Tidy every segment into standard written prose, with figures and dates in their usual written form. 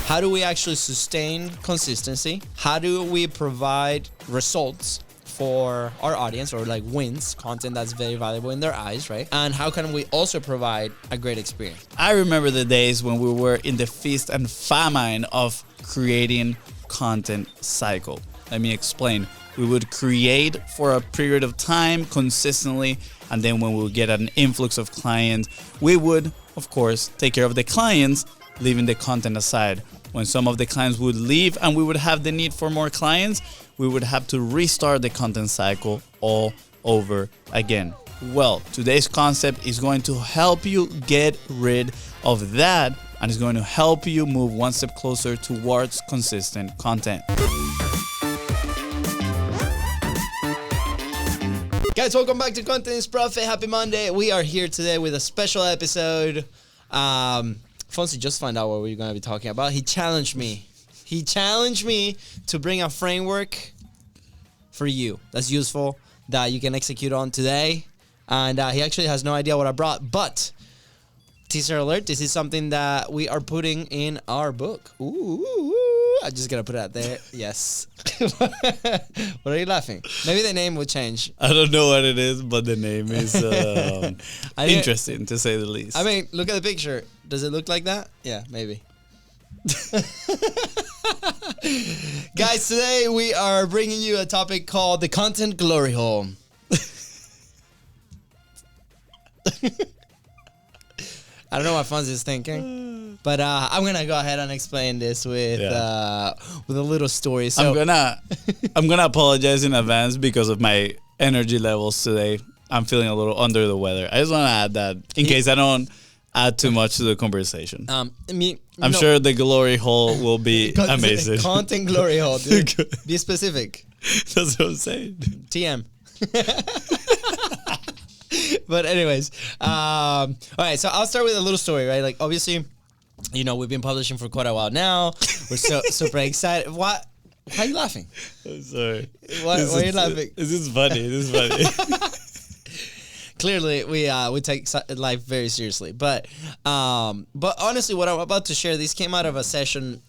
how do we actually sustain consistency? How do we provide results for our audience, or like wins, content that's very valuable in their eyes, right? And how can we also provide a great experience? I remember the days when we were in the feast and famine of creating content cycle. Let me explain. We would create for a period of time consistently, and then when we would get an influx of clients, we would, of course, take care of the clients, leaving the content aside. When some of the clients would leave and we would have the need for more clients, we would have to restart the content cycle all over again. Well, today's concept is going to help you get rid of that, and it's going to help you move one step closer towards consistent content. Guys, welcome back to Content is Profit. Happy Monday. We are here today with a special episode. Fonzie just found out what we're going to be talking about. He challenged me. To bring a framework for you that's useful, that you can execute on today. And he actually has no idea what I brought. But, teaser alert, this is something that we are putting in our book. Ooh. I'm just going to put it out there. Yes. What are you laughing? Maybe the name will change. I don't know what it is, but the name is interesting, to say the least. I mean, look at the picture. Does it look like that? Yeah, maybe. Guys, today we are bringing you a topic called the content glory hole. I don't know what Fonzie is thinking, but I'm gonna go ahead and explain this with a little story. So I'm gonna apologize in advance because of my energy levels today. I'm feeling a little under the weather. I just want to add that in case I don't add too much to the conversation. I'm sure the glory hole will be amazing. Content glory hole, dude. Be specific. That's what I'm saying. TM. But anyways, all right, so I'll start with a little story, right? Like, obviously, you know, we've been publishing for quite a while now. We're so super excited. Why are you laughing? I'm sorry. Why are you laughing? This is funny. Clearly, we take life very seriously, but honestly, what I'm about to share, this came out of a session.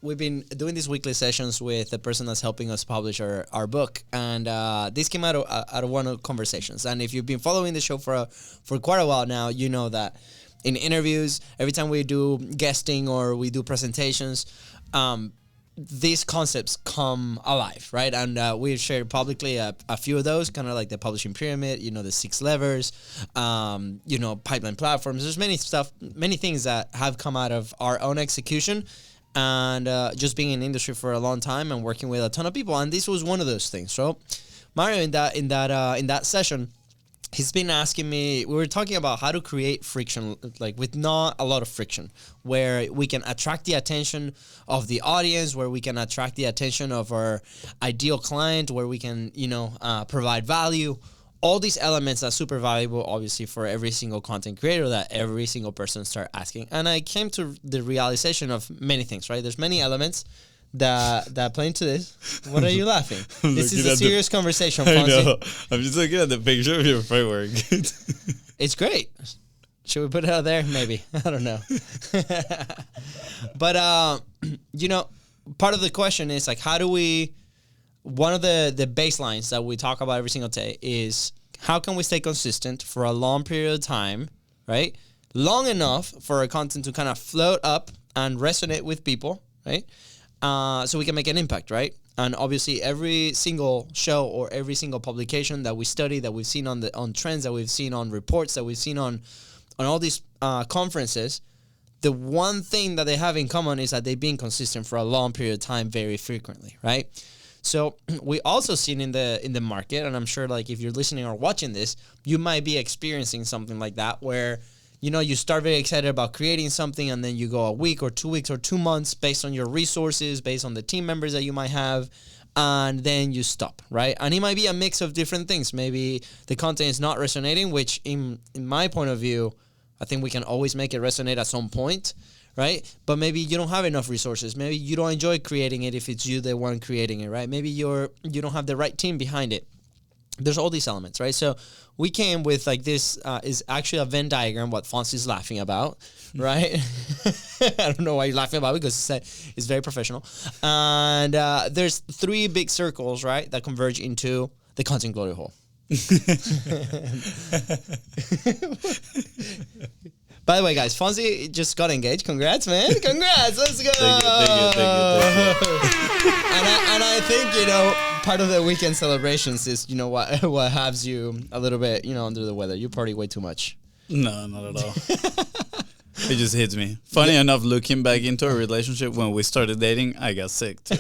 We've been doing these weekly sessions with the person that's helping us publish our book, and this came out of one of the conversations. And if you've been following the show for quite a while now, you know that in interviews, every time we do guesting or we do presentations, these concepts come alive, right? And we've shared publicly a few of those, kind of like the publishing pyramid, you know, the 6 levers, you know, pipeline platforms. There's many things that have come out of our own execution and just being in the industry for a long time and working with a ton of people. And this was one of those things. So Mario, in that session, he's been asking me, we were talking about how to create friction, like with not a lot of friction, where we can attract the attention of the audience, where we can attract the attention of our ideal client, where we can, you know, provide value. All these elements are super valuable, obviously, for every single content creator that every single person start asking. And I came to the realization of many things, right? There's many elements that play into this. What are you laughing? This is a serious conversation, Fonzie. I know. I'm just looking at the picture of your framework. It's great. Should we put it out there? Maybe. I don't know. But, you know, part of the question is, like, how do we... One of the baselines that we talk about every single day is how can we stay consistent for a long period of time, right? Long enough for our content to kind of float up and resonate with people, right? So we can make an impact, right? And obviously, every single show or every single publication that we study, that we've seen on trends, that we've seen on reports, that we've seen on all these conferences, the one thing that they have in common is that they've been consistent for a long period of time, very frequently, right? So we also seen in the market, and I'm sure, like, if you're listening or watching this, you might be experiencing something like that, where, you know, you start very excited about creating something, and then you go a week or 2 weeks or 2 months based on your resources, based on the team members that you might have, and then you stop, right? And it might be a mix of different things. Maybe the content is not resonating, which in my point of view, I think we can always make it resonate at some point, right? But maybe you don't have enough resources. Maybe you don't enjoy creating it if it's you the one creating it, right? Maybe you don't have the right team behind it. there's all these elements, right? So we came with like this is actually a Venn diagram, what Fonzie is laughing about, right? I don't know why you're laughing about it because it's very professional. And there's 3 big circles, right, that converge into the content glory hole. By the way, guys, Fonzie just got engaged. Congrats, man. Congrats. Let's go. Thank you. And I think, part of the weekend celebrations is, what has you a little bit, under the weather. You party way too much. No, not at all. It just hits me. Funny enough, looking back into our relationship, when we started dating, I got sick too.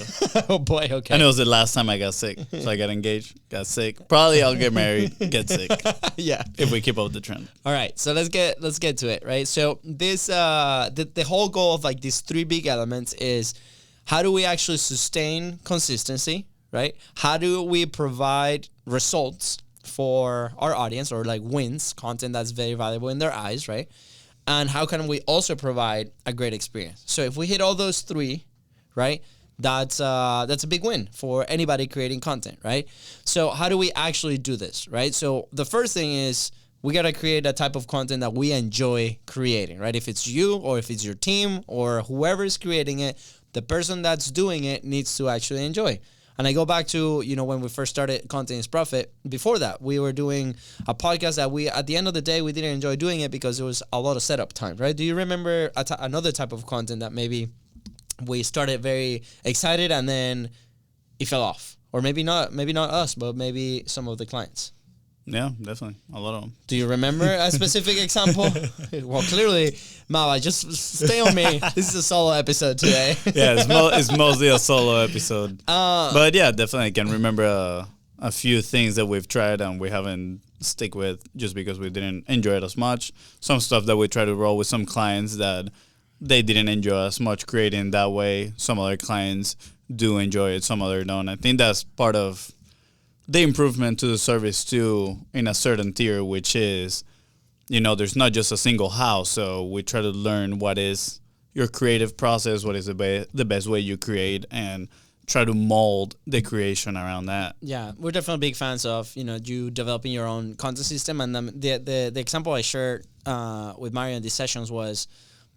Oh boy, okay. And it was the last time I got sick. So I got engaged, got sick. Probably I'll get married, get sick. Yeah. If we keep up the trend. All right, so let's get to it, right? So this the whole goal of like these 3 big elements is how do we actually sustain consistency, right? How do we provide results for our audience or like wins, content that's very valuable in their eyes, right? And how can we also provide a great experience? So if we hit all those 3, right, that's a big win for anybody creating content, right? So how do we actually do this, right? So the first thing is we got to create a type of content that we enjoy creating, right? If it's you or if it's your team or whoever is creating it, the person that's doing it needs to actually enjoy. And I go back to, when we first started Content is Profit. Before that, we were doing a podcast that at the end of the day, we didn't enjoy doing it because it was a lot of setup time, right? Do you remember another type of content that maybe we started very excited and then it fell off? Or maybe not us, but maybe some of the clients. Yeah, definitely. A lot of them. Do you remember a specific example? Well, clearly, Mawa, just stay on me. This is a solo episode today. Yeah, it's mostly a solo episode. But yeah, definitely I can remember a few things that we've tried and we haven't stick with just because we didn't enjoy it as much. Some stuff that we try to roll with some clients that they didn't enjoy as much creating that way. Some other clients do enjoy it, some other don't. I think that's part of the improvement to the service too in a certain tier, which is, there's not just a single house. So we try to learn what is your creative process, what is the best way you create, and try to mold the creation around that. Yeah, we're definitely big fans of, you developing your own content system. And the example I shared with Mario in these sessions was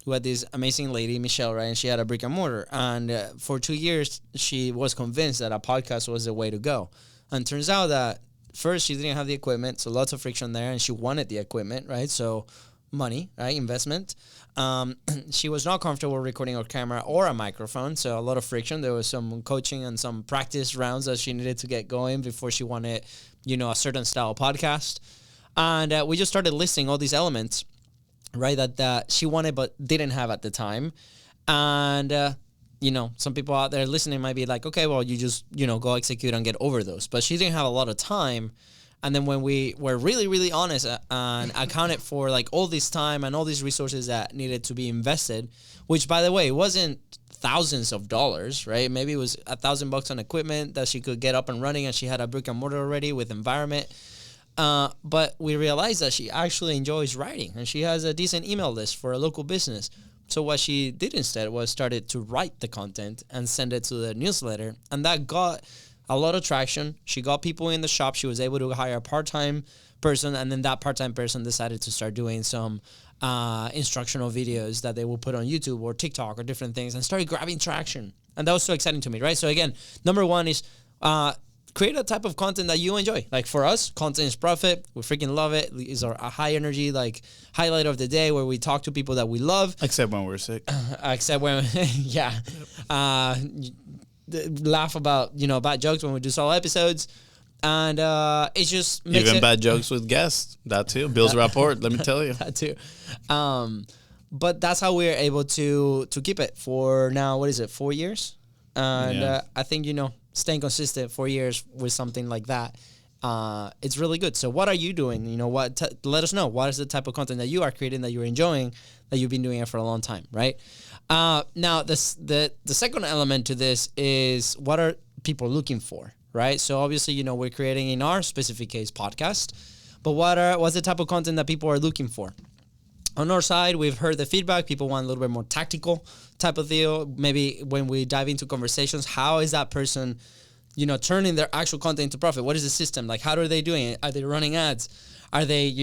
we had this amazing lady, Michelle, right? And she had a brick and mortar. And for 2 years, she was convinced that a podcast was the way to go. And turns out that first she didn't have the equipment, so lots of friction there, and she wanted the equipment, right? So money, right? Investment. She was not comfortable recording a camera or a microphone, so a lot of friction. There was some coaching and some practice rounds that she needed to get going before she wanted, a certain style podcast. And we just started listing all these elements, right, that she wanted but didn't have at the time. And some people out there listening might be like, okay, well, you just, go execute and get over those. But she didn't have a lot of time. And then when we were really, really honest and accounted for like all this time and all these resources that needed to be invested, which, by the way, wasn't thousands of dollars, right? Maybe it was $1,000 on equipment that she could get up and running, and she had a brick and mortar already with environment. But we realized that she actually enjoys writing, and she has a decent email list for a local business. So what she did instead was started to write the content and send it to the newsletter. And that got a lot of traction. She got people in the shop. She was able to hire a part-time person. And then that part-time person decided to start doing some instructional videos that they will put on YouTube or TikTok or different things, and started grabbing traction. And that was so exciting to me, right? So again, number one is create a type of content that you enjoy. Like for us, Content is Profit. We freaking love it. It's our high energy, like highlight of the day where we talk to people that we love. Except when we're sick. Except when, yeah. Laugh about, bad jokes when we do solo episodes. And it just makes even bad jokes with guests. That too. Builds rapport, let me tell you. That too. But that's how we're able to keep it for now, 4 years? And I think, staying consistent 4 years with something like that, it's really good. So what are you doing? Let us know. What is the type of content that you are creating that you're enjoying, that you've been doing it for a long time, right? Now, the second element to this is what are people looking for, right? So obviously, we're creating, in our specific case, podcast, but what's the type of content that people are looking for? On our side, we've heard the feedback. People want a little bit more tactical type of deal. Maybe when we dive into conversations, how is that person turning their actual content into profit. What is the system? Like, how are they doing it? Are they running ads? Are they,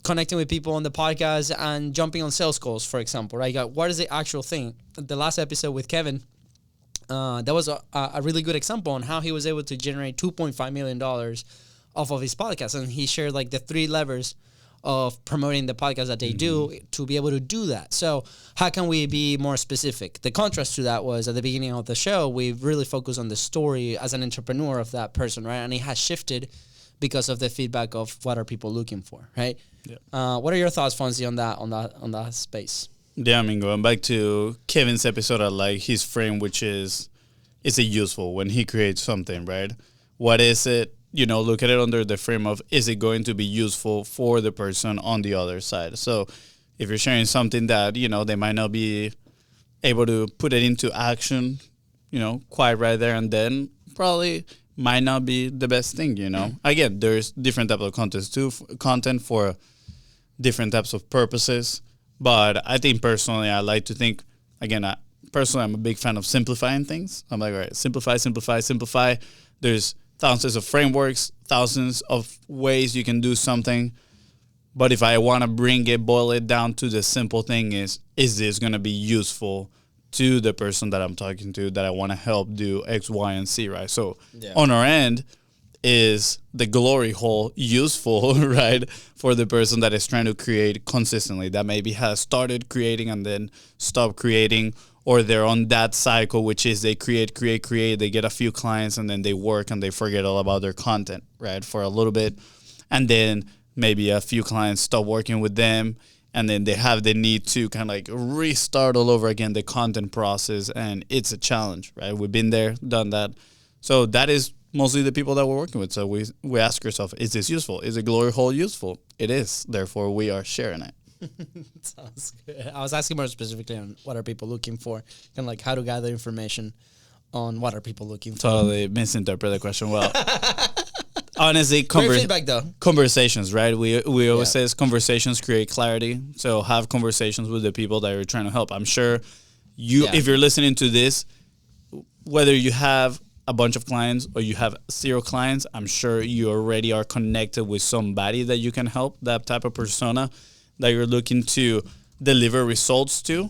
connecting with people on the podcast and jumping on sales calls, for example, right? What is the actual thing? The last episode with Kevin, that was a really good example on how he was able to generate $2.5 million off of his podcast. And he shared like the 3 levers of promoting the podcast that they do to be able to do that. So how can we be more specific? The contrast to that was at the beginning of the show, we really focused on the story as an entrepreneur of that person, right? And it has shifted because of the feedback of what are people looking for, right? Yeah. What are your thoughts, Fonzie, on that space? Yeah, I mean, going back to Kevin's episode, I like his frame, which is it useful when he creates something, right? What is it? Look at it under the frame of, is it going to be useful for the person on the other side? So if you're sharing something that, they might not be able to put it into action, quite right there and then, probably might not be the best thing, Again, there's different types of content for different types of purposes. But I think personally, I like to think, again, I'm a big fan of simplifying things. I'm like, all right, simplify. There's thousands of frameworks, thousands of ways you can do something. But if I want to boil it down to the simple thing is this going to be useful to the person that I'm talking to, that I want to help do X, Y, and Z, right? So on our end, is the glory hole useful, right, for the person that is trying to create consistently, that maybe has started creating and then stopped creating, or they're on that cycle, which is they create, they get a few clients, and then they work and they forget all about their content, right, for a little bit. And then maybe a few clients stop working with them, and then they have the need to kind of like restart all over again the content process, and it's a challenge, right? We've been there, done that. So that is mostly the people that we're working with. So we ask ourselves, is this useful? Is a glory hole useful? It is. Therefore, we are sharing it. Sounds good. I was asking more specifically on what are people looking for, kind of like how to gather information on what are people looking for. Totally misinterpret the question well. Honestly, great feedback though. Conversations, right? We always say conversations create clarity. So have conversations with the people that you're trying to help. I'm sure if you're listening to this, whether you have a bunch of clients or you have 0 clients, I'm sure you already are connected with somebody that you can help, that type of persona that you're looking to deliver results to.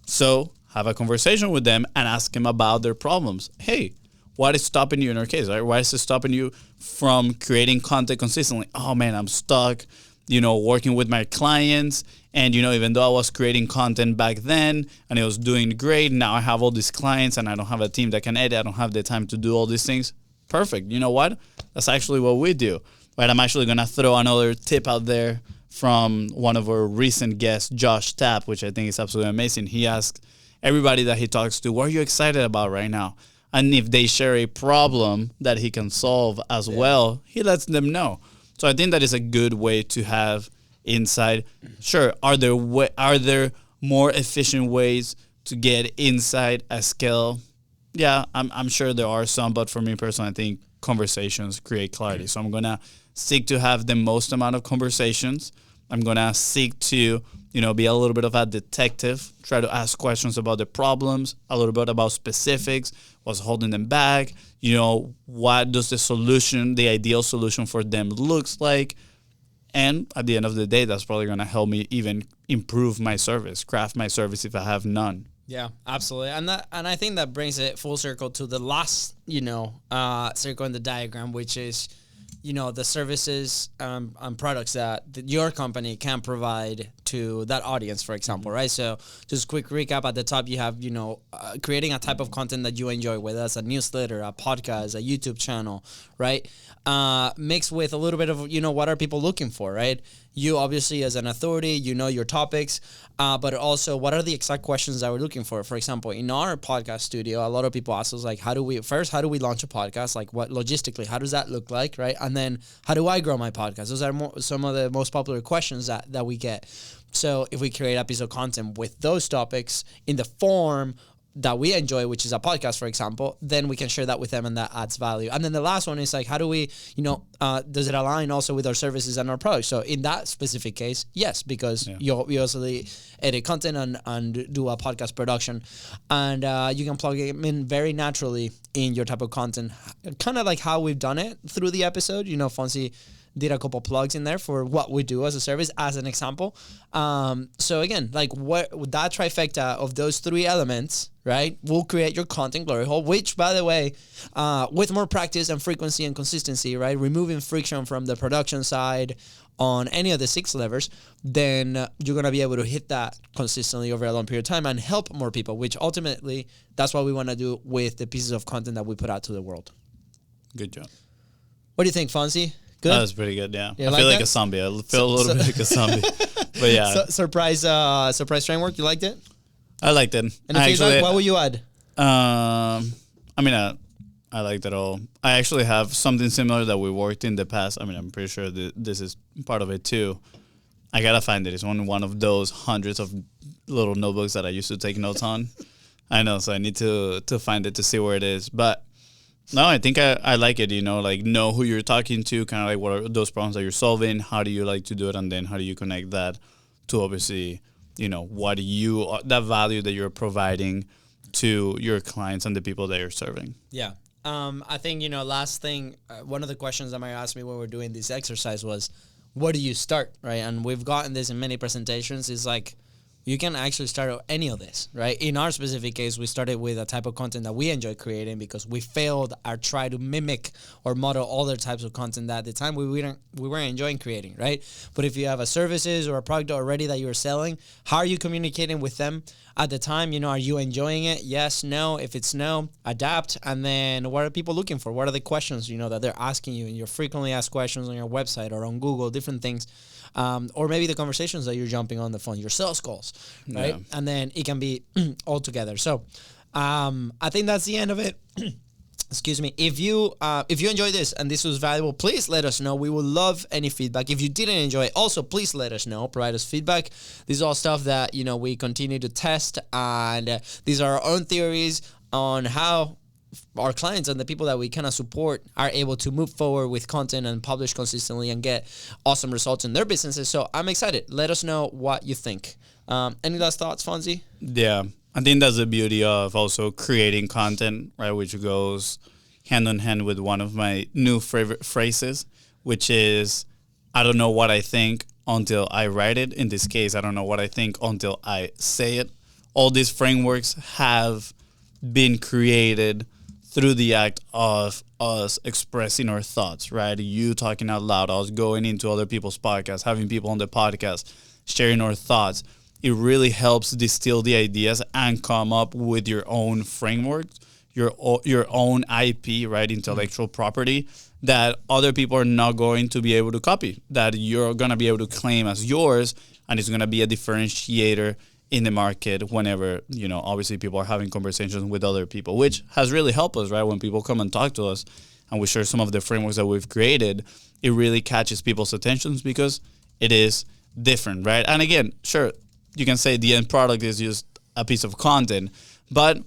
So have a conversation with them and ask them about their problems. Hey, what is stopping you in our case, right? Why is it stopping you from creating content consistently? Oh man, I'm stuck, working with my clients. And, even though I was creating content back then and it was doing great, now I have all these clients and I don't have a team that can edit. I don't have the time to do all these things. Perfect. You know what? That's actually what we do, right? I'm actually going to throw another tip out there from one of our recent guests, Josh Tapp, which I think is absolutely amazing. He asked everybody that he talks to, what are you excited about right now? And if they share a problem that he can solve as well, he lets them know. So I think that is a good way to have insight. Sure, are there more efficient ways to get insight at scale? Yeah, I'm sure there are some, but for me personally, I think conversations create clarity. So I'm gonna seek to have the most amount of conversations. I'm gonna seek to be a little bit of a detective, try to ask questions about the problems, a little bit about specifics, what's holding them back, what does the ideal solution for them looks like. And at the end of the day, that's probably going to help me even improve my service, craft my service if I have none. Yeah, absolutely. And I think that brings it full circle to the last, circle in the diagram, which is, the services and products that your company can provide to that audience, for example, right? So just quick recap at the top, you have, creating a type of content that you enjoy, whether that's a newsletter, a podcast, a YouTube channel, right? Mixed with a little bit of, what are people looking for, right? You obviously as an authority, your topics, but also what are the exact questions that we're looking for? For example, in our podcast studio, a lot of people ask us like, how do we launch a podcast? Like what logistically, how does that look like, right? And then how do I grow my podcast? Those are some of the most popular questions that we get. So if we create episode content with those topics in the form that we enjoy, which is a podcast, for example, then we can share that with them and that adds value. And then the last one is like, how do we, does it align also with our services and our products? So in that specific case, yes, because you also edit content and do a podcast production, and you can plug them in very naturally in your type of content, kind of like how we've done it through the episode. Fonzie did a couple plugs in there for what we do as a service, as an example. So again, like what that trifecta of those three elements, right, will create your content glory hole, which, by the way, with more practice and frequency and consistency, right, removing friction from the production side on any of the 6 levers, then you're going to be able to hit that consistently over a long period of time and help more people, which ultimately that's what we want to do with the pieces of content that we put out to the world. Good job. What do you think, Fonzie? Good? That was pretty good, yeah. You I like feel like that? a zombie. I feel a little bit like a zombie. But yeah. Surprise framework, you liked it? I liked it. And feedback, what would you add? I liked it all. I actually have something similar that we worked in the past. I mean, I'm pretty sure this is part of it too. I gotta find it. It's on one of those hundreds of little notebooks that I used to take notes on. I know, so I need to find it to see where it is. But no, I think I like it, like know who you're talking to, kind of like what are those problems that you're solving, how do you like to do it, and then how do you connect that to obviously, what that value that you're providing to your clients and the people that you're serving. Yeah. I think, last thing, one of the questions that Maya asked me when we were doing this exercise was, where do you start, right? And we've gotten this in many presentations, is like, you can actually start any of this, right? In our specific case, we started with a type of content that we enjoy creating because we failed or try to mimic or model other types of content that at the time we weren't enjoying creating, right? But if you have a services or a product already that you're selling, how are you communicating with them at the time? Are you enjoying it? Yes, no. If it's no, adapt. And then what are people looking for? What are the questions, that they're asking you in your frequently asked questions on your website or on Google, different things. Or maybe the conversations that you're jumping on the phone, your sales calls, right? Yeah. And then it can be all together. So I think that's the end of it. Excuse me. If you enjoyed this and this was valuable, please let us know. We would love any feedback. If you didn't enjoy it, also please let us know. Provide us feedback. This is all stuff that we continue to test, and these are our own theories on how our clients and the people that we kind of support are able to move forward with content and publish consistently and get awesome results in their businesses. So I'm excited. Let us know what you think. Any last thoughts, Fonzie? Yeah, I think that's the beauty of also creating content, right? Which goes hand in hand with one of my new favorite phrases, which is, I don't know what I think until I write it. In this case, I don't know what I think until I say it. All these frameworks have been created through the act of us expressing our thoughts, right? You talking out loud, us going into other people's podcasts, having people on the podcast, sharing our thoughts. It really helps distill the ideas and come up with your own framework, your own IP, right? Intellectual property that other people are not going to be able to copy, that you're going to be able to claim as yours, and it's going to be a differentiator in the market whenever, obviously people are having conversations with other people, which has really helped us, right? When people come and talk to us and we share some of the frameworks that we've created, it really catches people's attentions because it is different, right? And again, sure, you can say the end product is just a piece of content, but,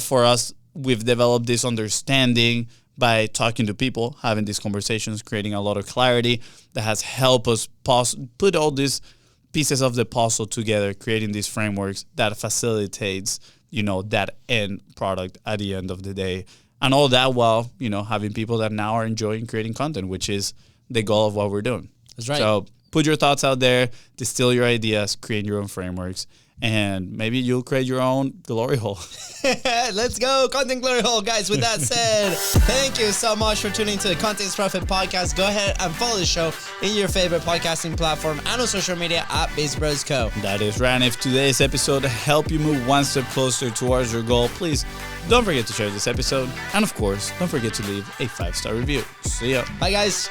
for us, we've developed this understanding by talking to people, having these conversations, creating a lot of clarity that has helped us put all these pieces of the puzzle together, creating these frameworks that facilitates, that end product at the end of the day. And all that while, having people that now are enjoying creating content, which is the goal of what we're doing. That's right. So put your thoughts out there, distill your ideas, create your own frameworks, and maybe you'll create your own glory hole. Let's go, Content Glory Hole, guys. With that said, thank you so much for tuning to the Content Profit Podcast. Go ahead and follow the show in your favorite podcasting platform and on social media at Biz Bros Co. That is right. And if today's episode helped you move one step closer towards your goal, please don't forget to share this episode. And of course, don't forget to leave a 5-star review. See ya. Bye, guys.